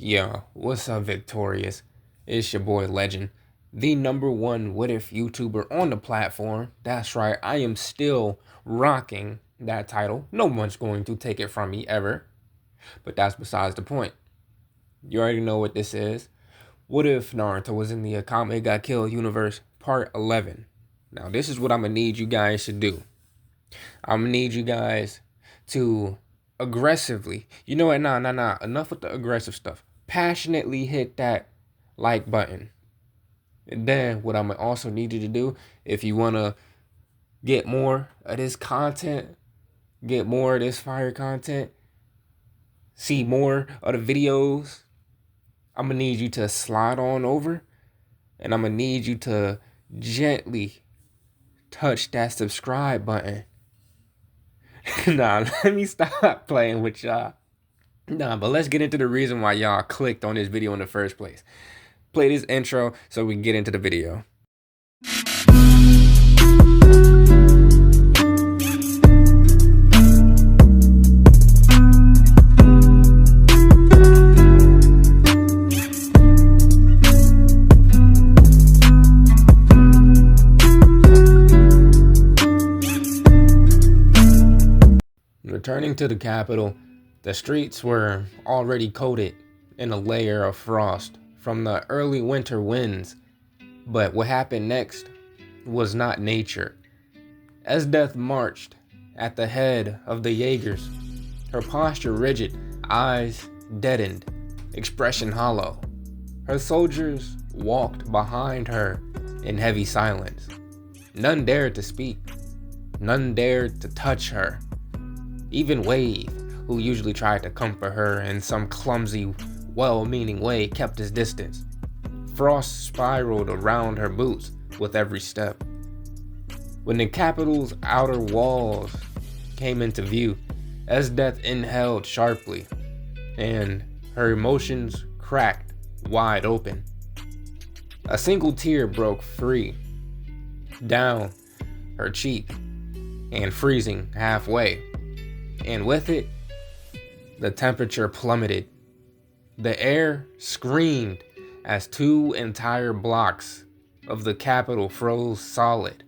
Yo, what's up, Victorious? It's your boy Legend, the number one what if YouTuber on the platform. That's right, I am still rocking that title. No one's going to take it from me ever. But that's besides the point. You already know what this is. What if Naruto was in the Akame got killed universe part 11? Now, this is what I'm gonna need you guys to do. I'm gonna need you guys to aggressively, you know what, nah, enough with the aggressive stuff. Passionately hit that like button. And then what I'm gonna also need you to do, if you wanna get more of this content, get more of this fire content, see more of the videos, I'm gonna need you to slide on over and I'm gonna need you to gently touch that subscribe button. Nah, let me stop playing with y'all. Nah, but let's get into the reason why y'all clicked on this video in the first place. Play this intro so we can get into the video. Returning to the capital, the streets were already coated in a layer of frost from the early winter winds. But what happened next was not nature. Esdeath marched at the head of the Jaegers, her posture rigid, eyes deadened, expression hollow. Her soldiers walked behind her in heavy silence. None dared to speak. None dared to touch her. Even Wave, who usually tried to comfort her in some clumsy, well-meaning way, kept his distance. Frost spiraled around her boots with every step. When the capital's outer walls came into view, Esdeath inhaled sharply, and her emotions cracked wide open. A single tear broke free down her cheek and freezing halfway. And with it, the temperature plummeted. The air screamed as two entire blocks of the capital froze solid.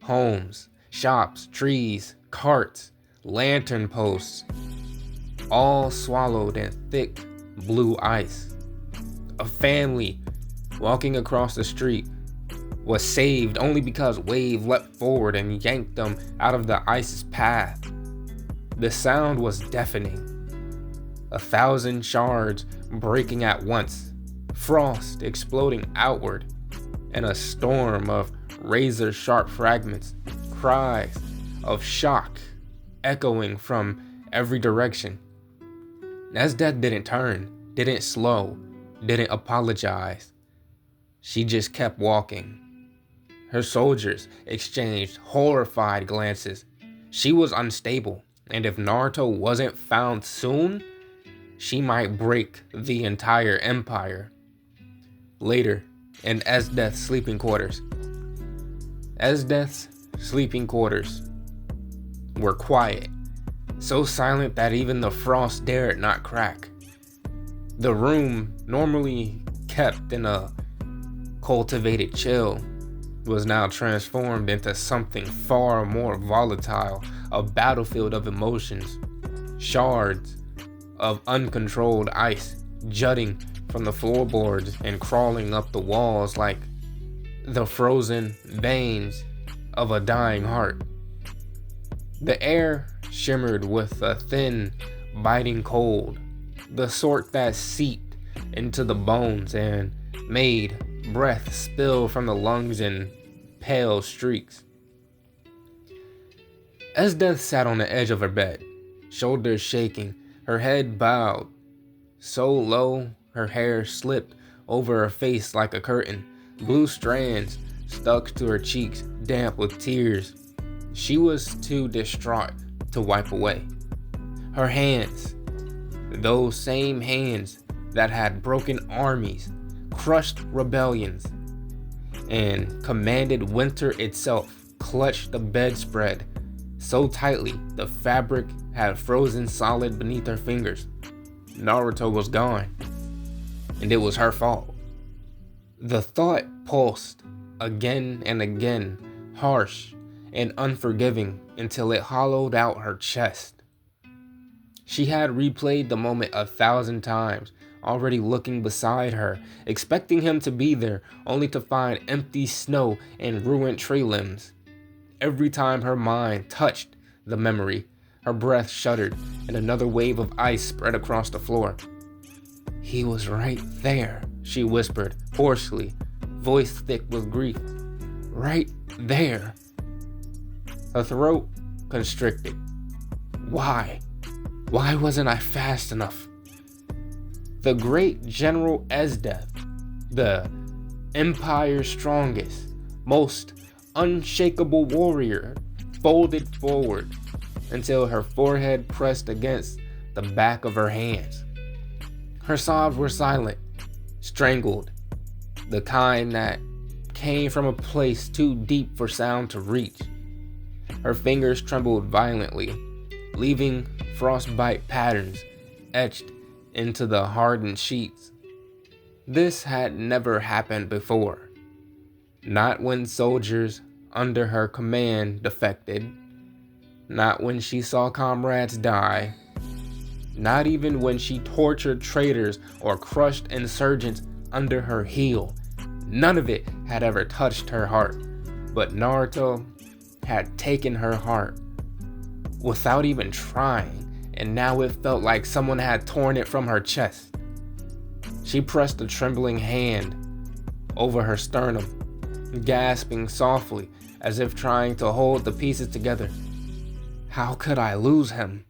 Homes, shops, trees, carts, lantern posts, all swallowed in thick blue ice. A family walking across the street was saved only because Wave leapt forward and yanked them out of the ice's path. The sound was deafening. 1,000 shards breaking at once, frost exploding outward, and a storm of razor-sharp fragments, cries of shock echoing from every direction. Esdeath didn't turn, didn't slow, didn't apologize. She just kept walking. Her soldiers exchanged horrified glances. She was unstable. And if Naruto wasn't found soon, she might break the entire empire. Later, in Esdeath's sleeping quarters. Esdeath's sleeping quarters were quiet, so silent that even the frost dared not crack. The room, normally kept in a cultivated chill, was now transformed into something far more volatile, a battlefield of emotions. Shards of uncontrolled ice jutting from the floorboards and crawling up the walls like the frozen veins of a dying heart. The air shimmered with a thin, biting cold, the sort that seeped into the bones and made breath spill from the lungs in pale streaks. Esdeath sat on the edge of her bed, shoulders shaking, her head bowed so low her hair slipped over her face like a curtain. Blue strands stuck to her cheeks, damp with tears. She was too distraught to wipe away. Her hands, those same hands that had broken armies, crushed rebellions, and commanded winter itself, clutched the bedspread so tightly the fabric had frozen solid beneath her fingers. Naruto was gone. and it was her fault. The thought pulsed again and again, harsh and unforgiving, until it hollowed out her chest. She had replayed the moment 1,000 times, already looking beside her, expecting him to be there, only to find empty snow and ruined tree limbs. Every time her mind touched the memory, her breath shuddered, and another wave of ice spread across the floor. "He was right there," she whispered, hoarsely, voice thick with grief. "Right there." Her throat constricted. Why? Why wasn't I fast enough? The great General Esdeath, the Empire's strongest, most unshakable warrior, folded forward until her forehead pressed against the back of her hands. Her sobs were silent, strangled, the kind that came from a place too deep for sound to reach. Her fingers trembled violently, leaving frostbite patterns etched into the hardened sheets. This had never happened before. Not when soldiers under her command defected. Not when she saw comrades die. Not even when she tortured traitors or crushed insurgents under her heel. None of it had ever touched her heart. But Naruto had taken her heart without even trying, and now it felt like someone had torn it from her chest. She pressed a trembling hand over her sternum, gasping softly as if trying to hold the pieces together. How could I lose him?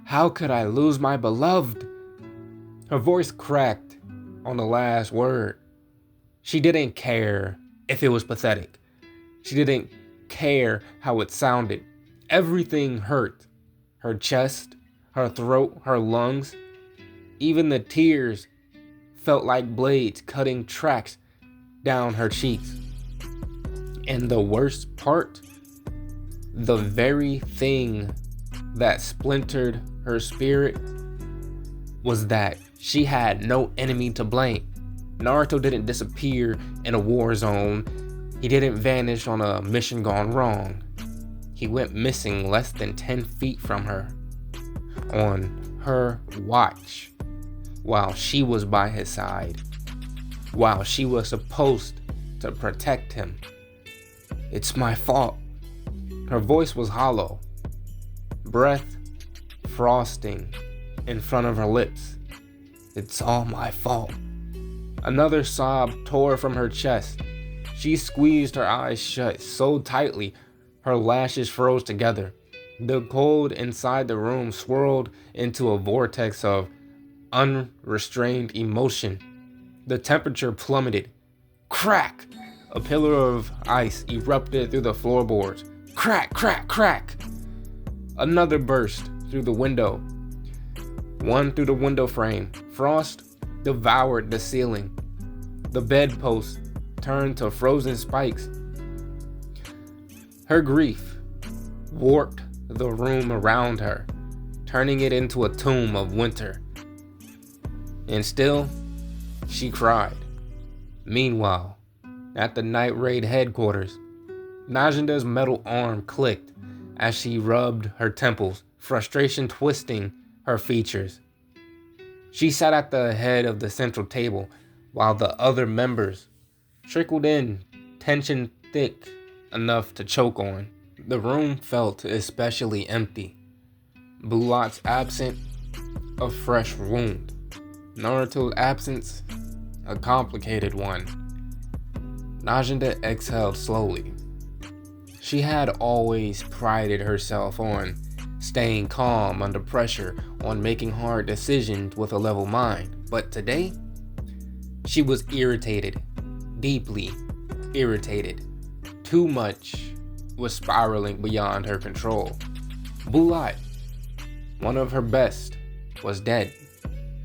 How could I lose my beloved? Her voice cracked on the last word. She didn't care if it was pathetic. She didn't care how it sounded. Everything hurt. Her chest, her throat, her lungs. Even the tears felt like blades cutting tracks down her cheeks. And the worst part, the very thing that splintered her spirit, was that she had no enemy to blame. Naruto didn't disappear in a war zone. He didn't vanish on a mission gone wrong. He went missing less than 10 feet from her, on her watch, while she was by his side, while she was supposed to protect him. It's my fault. Her voice was hollow, breath frosting in front of her lips. It's all my fault. Another sob tore from her chest. She squeezed her eyes shut so tightly, her lashes froze together. The cold inside the room swirled into a vortex of unrestrained emotion. The temperature plummeted. Crack! A pillar of ice erupted through the floorboards. Crack, crack, crack! Another burst through the window. One through the window frame. Frost devoured the ceiling. The bedpost turned to frozen spikes. Her grief warped the room around her, turning it into a tomb of winter. And still, she cried. Meanwhile, at the night raid headquarters, Najenda's metal arm clicked as she rubbed her temples, frustration twisting her features. She sat at the head of the central table while the other members trickled in, tension thick enough to choke on. The room felt especially empty. Bulat's absent, a fresh wound. Naruto's absence, a complicated one. Najenda exhaled slowly. She had always prided herself on staying calm under pressure, on making hard decisions with a level mind. But today, she was irritated, deeply irritated. Too much was spiraling beyond her control. Bulat, one of her best, was dead.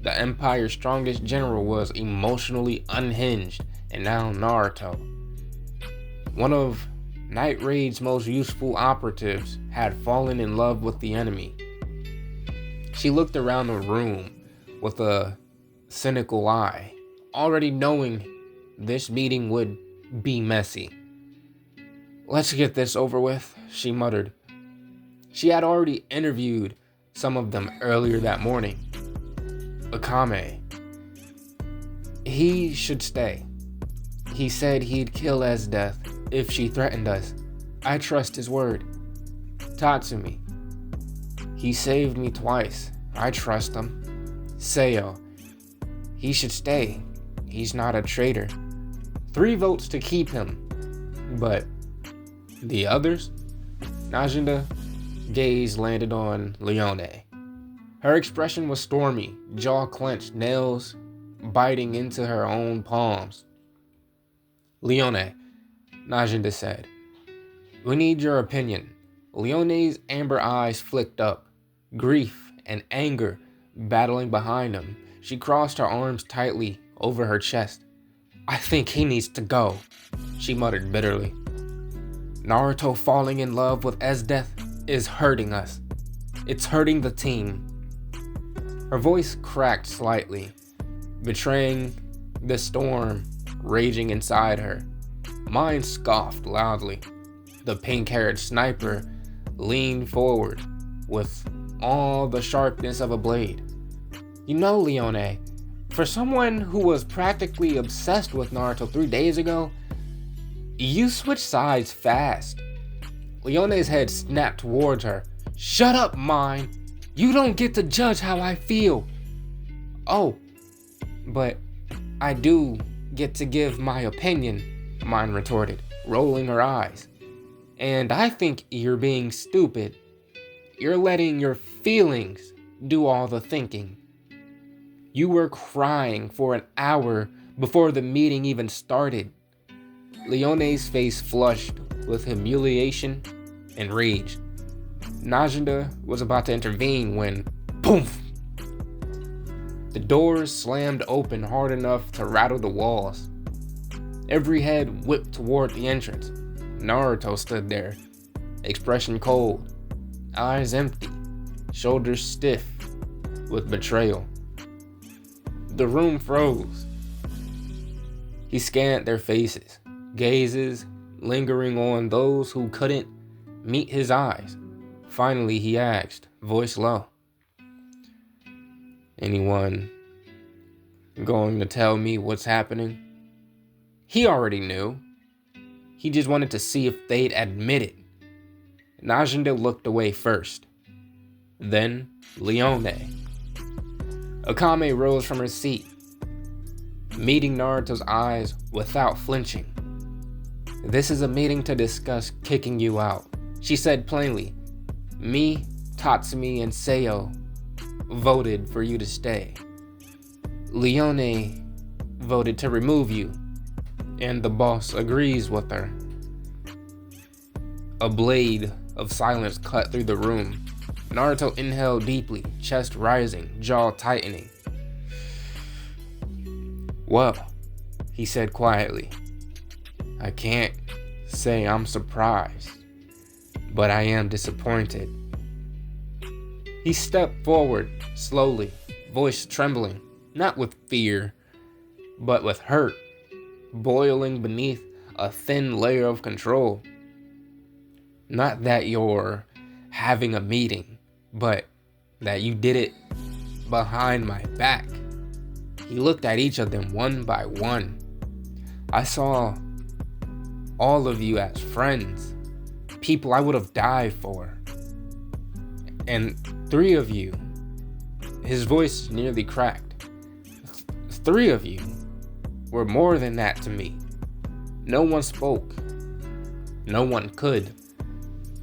The Empire's strongest general was emotionally unhinged, and now Naruto, one of Night Raid's most useful operatives, had fallen in love with the enemy. She looked around the room with a cynical eye. already knowing this meeting would be messy. "Let's get this over with," she muttered. She had already interviewed some of them earlier that morning. Akame. He should stay. He said he'd kill Esdeath if she threatened us. I trust his word. Tatsumi. He saved me twice. I trust him. Sayo. He should stay. He's not a traitor. 3 votes to keep him. But the others? Najenda gaze landed on Leone. Her expression was stormy, jaw clenched, nails biting into her own palms. Leone, Najenda said, "We need your opinion." Leone's amber eyes flicked up, grief and anger battling behind them. She crossed her arms tightly over her chest. "I think he needs to go," she muttered bitterly. "Naruto falling in love with Esdeath is hurting us. It's hurting the team." Her voice cracked slightly, betraying the storm raging inside her. Mine scoffed loudly. The pink-haired sniper leaned forward with all the sharpness of a blade. "You know, Leone, for someone who was practically obsessed with Naruto 3 days ago, you switched sides fast." Leone's head snapped towards her. "Shut up, Mine. You don't get to judge how I feel." "Oh, but I do get to give my opinion," Mine retorted, rolling her eyes. "And I think you're being stupid. You're letting your feelings do all the thinking. You were crying for an hour before the meeting even started." Leone's face flushed with humiliation and rage. Najenda was about to intervene when, poof! The doors slammed open hard enough to rattle the walls. Every head whipped toward the entrance. Naruto stood there, expression cold, eyes empty, shoulders stiff with betrayal. The room froze. He scanned their faces, gazes lingering on those who couldn't meet his eyes. Finally, he asked, voice low, "Anyone going to tell me what's happening?" He already knew. He just wanted to see if they'd admit it. Najenda looked away first. Then Leone. Akame rose from her seat, meeting Naruto's eyes without flinching. "This is a meeting to discuss kicking you out," she said plainly. "Me, Tatsumi, and Sayo voted for you to stay. Leone voted to remove you, and the boss agrees with her." A blade of silence cut through the room. Naruto inhaled deeply, chest rising, jaw tightening. "Well," he said quietly, "I can't say I'm surprised, but I am disappointed." He stepped forward slowly, voice trembling, not with fear, but with hurt, boiling beneath a thin layer of control. "Not that you're having a meeting, but that you did it behind my back." He looked at each of them one by one. "I saw all of you as friends, people I would have died for. And 3 of you," his voice nearly cracked, "3 of you were more than that to me." No one spoke. No one could.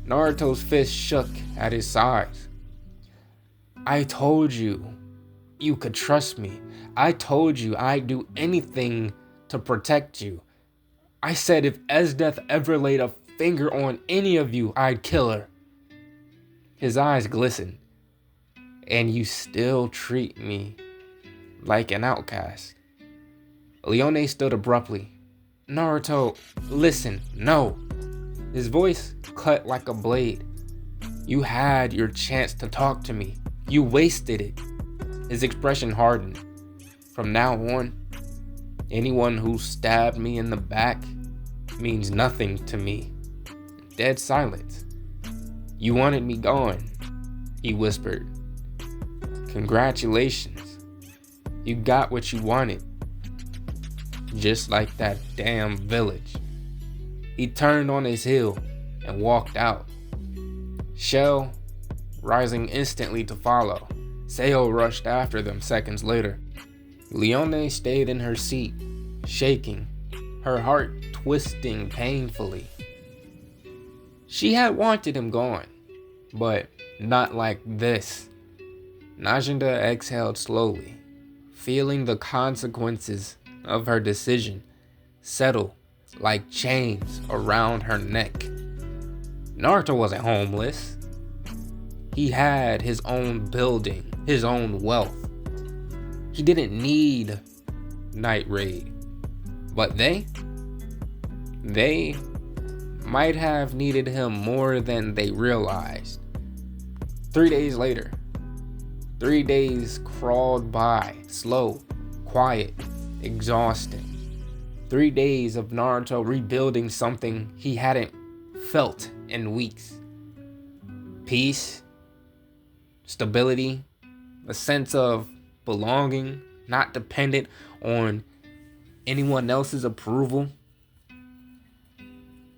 Naruto's fist shook at his sides. "I told you you could trust me. I told you I'd do anything to protect you. I said if Esdeath ever laid a finger on any of you, I'd kill her." His eyes glistened. "And you still treat me like an outcast." Leone stood abruptly. "Naruto, listen, no." His voice cut like a blade. "You had your chance to talk to me. You wasted it." His expression hardened. "From now on, Anyone who stabbed me in the back means nothing to me. Dead silence. You wanted me gone, he whispered. Congratulations. You got what you wanted. Just like that damn village. He turned on his heel and walked out. Sheele rising instantly to follow. Sayo rushed after them seconds later. Leone stayed in her seat, shaking, her heart twisting painfully. She had wanted him gone, but not like this. Najenda exhaled slowly, feeling the consequences of her decision settle like chains around her neck. Naruto wasn't homeless. He had his own building, his own wealth. He didn't need Night Raid. But they might have needed him more than they realized. 3 days later, 3 days crawled by, slow, quiet, exhausting. 3 days of Naruto rebuilding something he hadn't felt in weeks. Peace, stability, a sense of belonging, not dependent on anyone else's approval.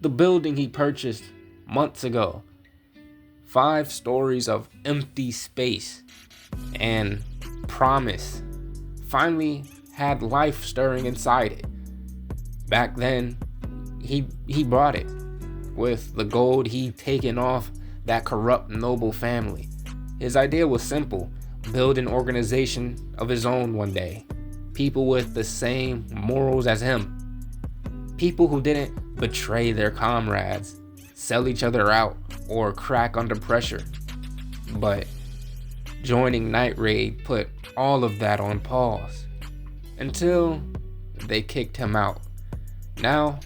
The building he purchased months ago, 5 stories of empty space and promise, finally had life stirring inside it. Back then, he bought it with the gold he'd taken off that corrupt noble family. His idea was simple: build an organization of his own one day. People with the same morals as him. People who didn't betray their comrades, sell each other out, or crack under pressure. But joining Night Raid put all of that on pause until they kicked him out. Now,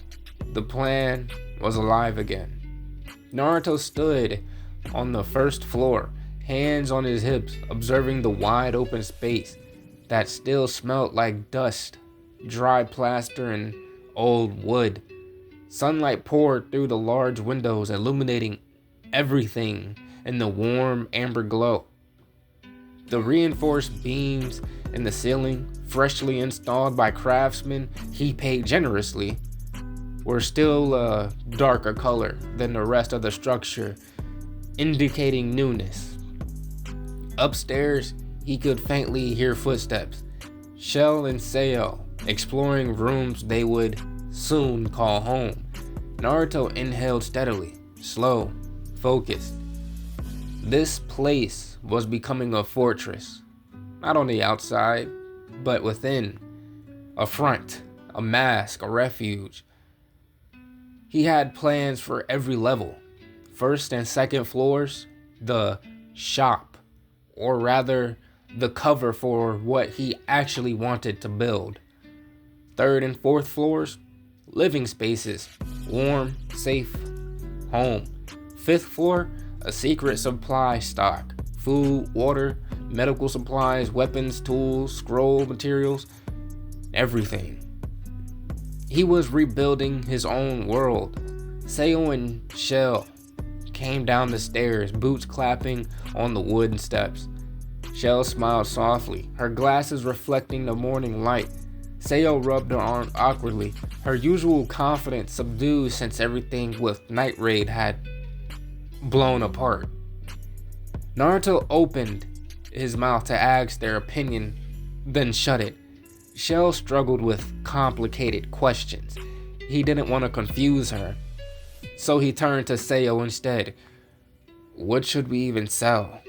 the plan was alive again. Naruto stood on the first floor, hands on his hips, observing the wide open space that still smelled like dust, dry plaster, and old wood. Sunlight poured through the large windows, illuminating everything in the warm amber glow. The reinforced beams in the ceiling, freshly installed by craftsmen he paid generously, were still a darker color than the rest of the structure, indicating newness. Upstairs, he could faintly hear footsteps. Sheele and Sayo exploring rooms they would soon call home. Naruto inhaled steadily, slow, focused. This place was becoming a fortress, not on the outside, but within. A front, a mask, a refuge. He had plans for every level. First and second floors, the shop, or rather, the cover for what he actually wanted to build. Third and fourth floors, living spaces, warm, safe, home. Fifth floor, a secret supply stock, food, water, medical supplies, weapons, tools, scroll materials, everything. He was rebuilding his own world. Sayo and Sheele came down the stairs, boots clapping on the wooden steps. Sheele smiled softly, her glasses reflecting the morning light. Sayo rubbed her arm awkwardly, her usual confidence subdued since everything with Night Raid had blown apart. Naruto opened his mouth to ask their opinion, then shut it. Sheele struggled with complicated questions. He didn't want to confuse her, so he turned to Sayo instead. What should we even sell?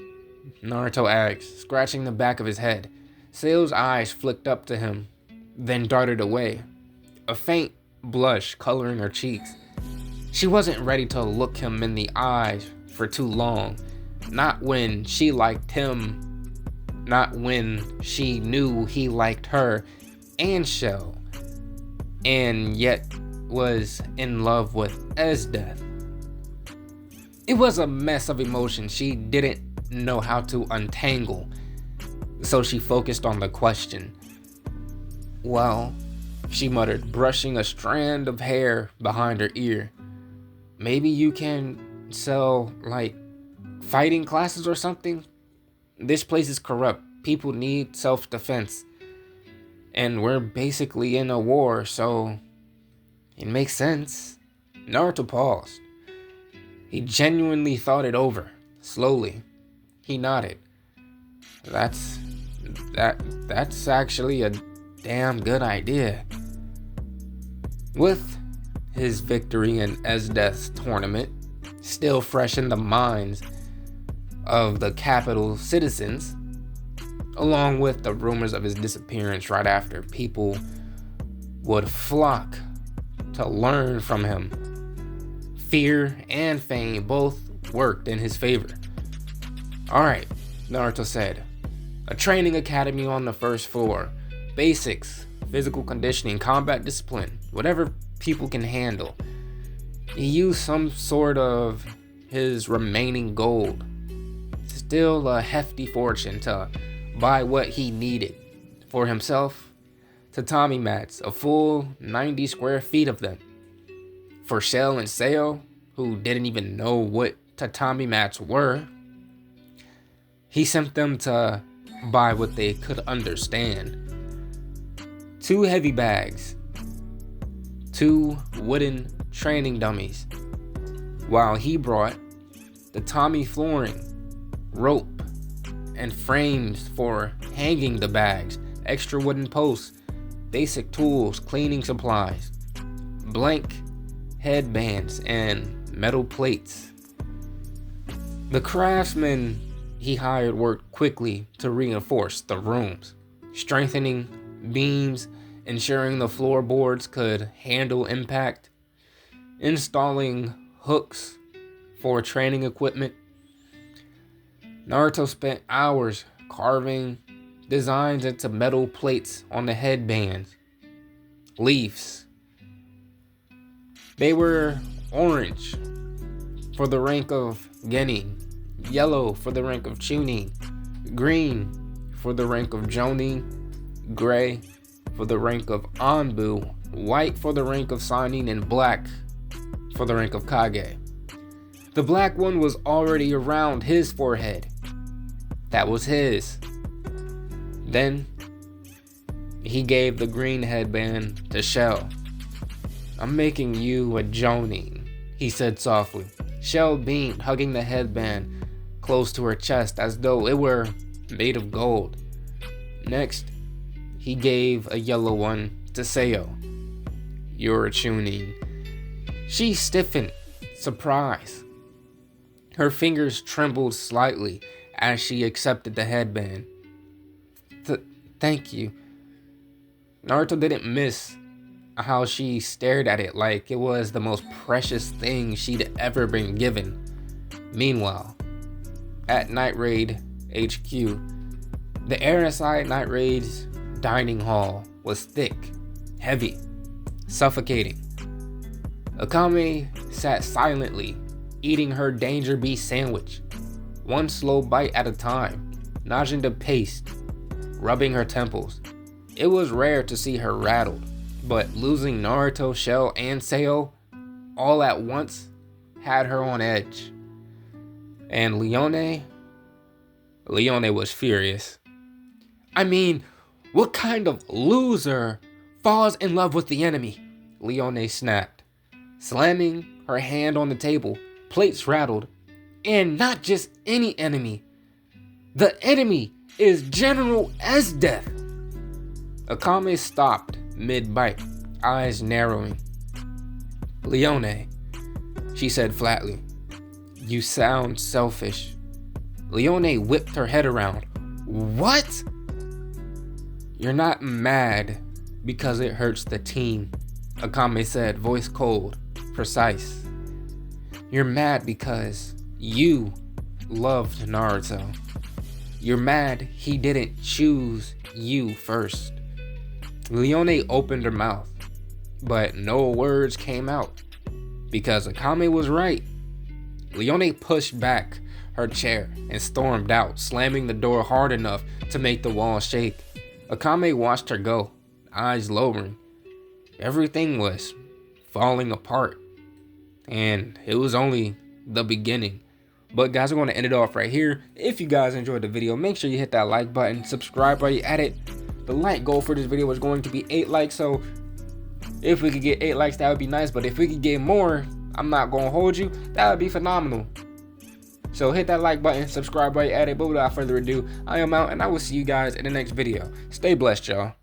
Naruto asked, scratching the back of his head. Sayo's eyes flicked up to him, then darted away, a faint blush coloring her cheeks. She wasn't ready to look him in the eyes for too long, not when she liked him, not when she knew he liked her and Sheele, and yet was in love with Esdeath. It was a mess of emotions she didn't know how to untangle, so she focused on the question. Well, she muttered, brushing a strand of hair behind her ear. Maybe you can sell, like, fighting classes or something? This place is corrupt. People need self-defense. And we're basically in a war, so it makes sense. Naruto paused. He genuinely thought it over. Slowly, he nodded. That's actually a damn good idea. With his victory in Esdeath's tournament still fresh in the minds of the capital citizens, along with the rumors of his disappearance right after, people would flock to learn from him. Fear and fame both worked in his favor. Alright, Naruto said. A training academy on the first floor. Basics, physical conditioning, combat discipline, whatever people can handle. He used some sort of his remaining gold, still a hefty fortune, to buy what he needed for himself. Tatami mats, a full 90 square feet of them. For Sheele and Sayo, who didn't even know what tatami mats were, he sent them to buy what they could understand. 2 heavy bags, 2 wooden training dummies, while he brought the tatami flooring, rope, and frames for hanging the bags, extra wooden posts, basic tools, cleaning supplies, blank headbands, and metal plates. The craftsmen he hired worked quickly to reinforce the rooms, strengthening beams, ensuring the floorboards could handle impact, installing hooks for training equipment. Naruto spent hours carving designs into metal plates on the headbands, leaves. They were orange for the rank of Genin, yellow for the rank of Chunin, green for the rank of Jonin, gray for the rank of Anbu, white for the rank of Sannin, and black for the rank of Kage. The black one was already around his forehead. That was his. Then he gave the green headband to Sheele. I'm making you a Jonin, he said softly. Sheele beamed, hugging the headband close to her chest as though it were made of gold. Next, he gave a yellow one to Sayo. You're a Chunin. She stiffened, surprised. Her fingers trembled slightly as she accepted the headband. Thank you. Naruto didn't miss how she stared at it like it was the most precious thing she'd ever been given. Meanwhile, at Night Raid HQ, the air inside Night Raid's dining hall was thick, heavy, suffocating. Akame sat silently, eating her danger beast sandwich, one slow bite at a time. Najenda paced, rubbing her temples. It was rare to see her rattled, but losing Naruto, Sheele, and Sayo all at once had her on edge. And Leone was furious. I mean, what kind of loser falls in love with the enemy? Leone snapped, slamming her hand on the table. Plates rattled. And not just any enemy. The enemy is General Esdeath. Akame stopped mid-bite, eyes narrowing. Leone, she said flatly, you sound selfish. Leone whipped her head around. What? You're not mad because it hurts the team, Akame said, voice cold, precise. You're mad because you loved Naruto. You're mad he didn't choose you first. Leone opened her mouth, but no words came out, because Akame was right. Leone pushed back her chair and stormed out, slamming the door hard enough to make the wall shake. Akame watched her go, eyes lowering. everything was falling apart. And it was only the beginning. But guys, we're going to end it off right here. If you guys enjoyed the video, make sure you hit that like button, subscribe while you're at it. The like goal for this video was going to be 8 likes, so if we could get 8 likes, that would be nice. But if we could get more, I'm not going to hold you, that would be phenomenal. So hit that like button, subscribe while you're at it. But without further ado, I am out, and I will see you guys in the next video. Stay blessed, y'all.